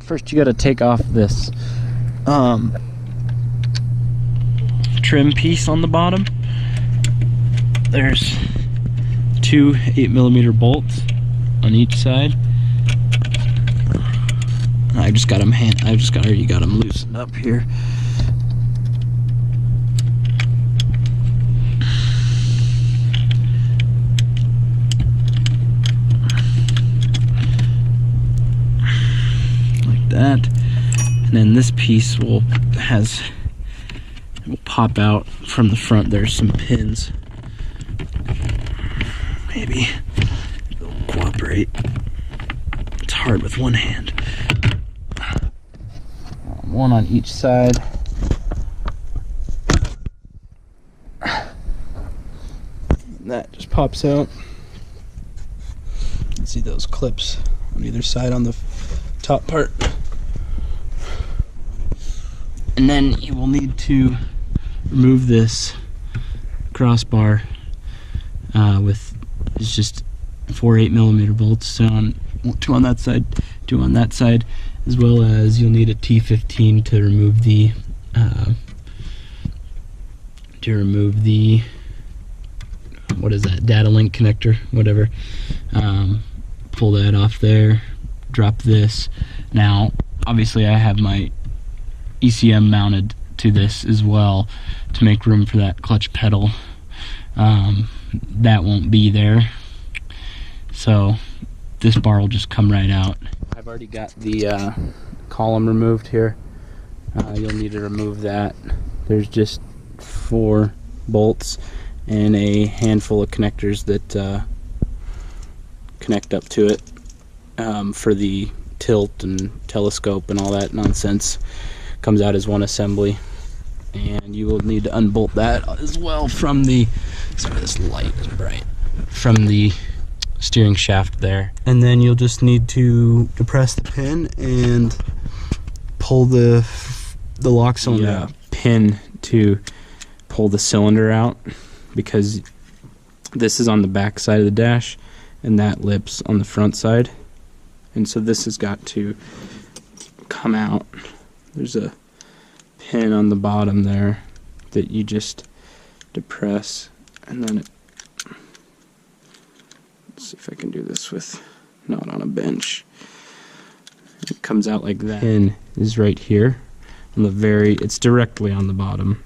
first you got to take off this trim piece on the bottom. There's 2 8mm bolts on each side. I just got them already got them loosened up here. Like that. And then this piece will pop out from the front. There's some pins. Maybe they'll cooperate. It's hard with one hand. One on each side. And that just pops out. You can see those clips on either side on the top part. And then you will need to remove this crossbar with it's just 4 8mm bolts. So 2 on that side, 2 on that side, as well as you'll need a T15 to remove the what is that, data link connector, whatever. Pull that off there, drop this. Now obviously I have my ECM mounted to this as well to make room for that clutch pedal. That won't be there, so this bar will just come right out. I've already got the column removed here. You'll need to remove that. There's just 4 bolts and a handful of connectors that connect up to it for the tilt and telescope and all that nonsense. Comes out as one assembly, and you will need to unbolt that as well from the, sorry this light is bright, from the steering shaft there. And then you'll just need to depress the pin and pull the lock cylinder out. Pin to pull the cylinder out, because this is on the back side of the dash and that lip's on the front side, and so this has got to come out. There's a pin on the bottom there that you just depress, and then let's see if I can do this with not on a bench. It comes out like that. Pin is right here on the it's directly on the bottom.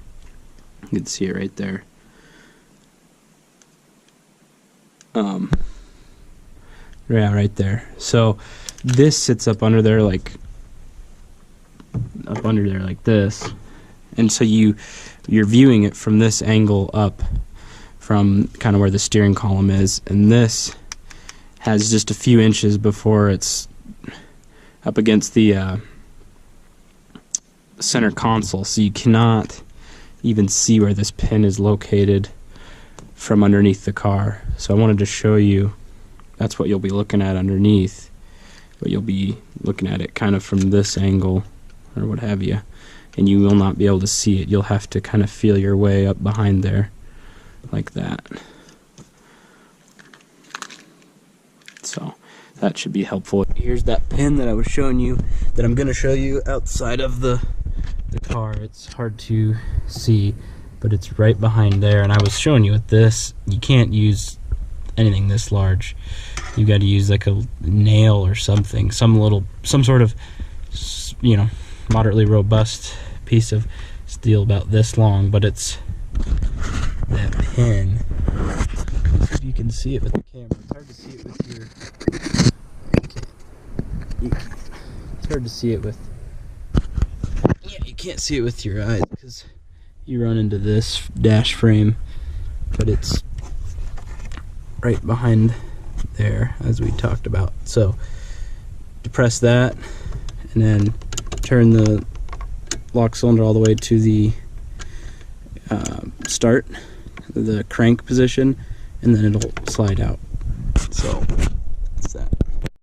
You can see it right there. Yeah, right there. So this sits up under there like this, and so you're viewing it from this angle up from kind of where the steering column is, and this has just a few inches before it's up against the center console, so you cannot even see where this pin is located from underneath the car. So I wanted to show you that's what you'll be looking at underneath, but you'll be looking at it kind of from this angle or what have you, and you will not be able to see it. You'll have to kind of feel your way up behind there like that. So that should be helpful. Here's that pin that I was showing you, that I'm going to show you outside of the car. It's hard to see, but it's right behind there, and I was showing you with this, you can't use anything this large. You got to use like a nail or something, some sort of, you know, moderately robust piece of steel about this long, but it's that pin. Let's see if you can see it with the camera. It's hard to see it with it's hard to see it with, yeah, you can't see it with your eyes because you run into this dash frame, but it's right behind there as we talked about. So depress that and then turn the lock cylinder all the way to the start, the crank position, and then it'll slide out. So